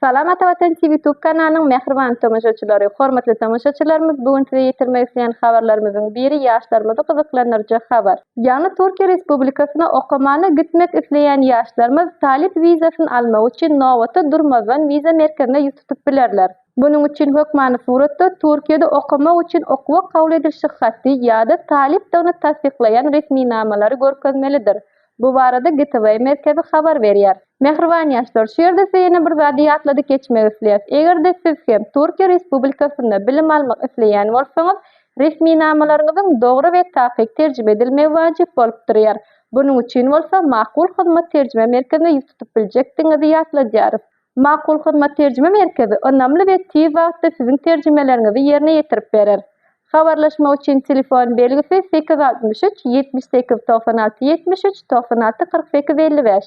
Salam Vatan TV YouTube kanalının mehriban tomoshaçylary, hormatly tomoshaçylarymyz, bugün size ýetirmek isleýän habarlarymyzyň biri ýaşlarymyzy gyzyklandyrjak habar. Ýani Türkiýe Respublikasyna okamaly gitmek isleýän ýaşlarymyz talip wizasyny almak üçin nowatda durmazdan wiza merkezine ýutup bilerler. Buning üçin hökmany suratda Türkiýede okamak üçin okuwa kabul edilşi hatdy ýa-da talip downy tasdiklaýan resmi namalary görkezmelidir. Bu barada GTV merkezi habar berýär. Mehriban ýaşlar, şu ýerde size ýene bir zat ýatlady geçmek isleýär. Egerde siz hem Türkiýe Respublikasynda bilim almak isleýän bolsaňyz, resmi namalaryňyzyň dogry we taýyk terjime edilmegi wajyp bolup durýar. Buning üçin bolsa Makul Hyzmat Terjime merkezine ýutup biljekdiňizi ýatlaýarys. Makul Hyzmat Terjime merkezi önämli we tiýiz wagtda siziň terjimelerinizi ýerine ýetirip berer. Habarlaşma üçin telefon belgisi 863 78 96 73 96 48 55.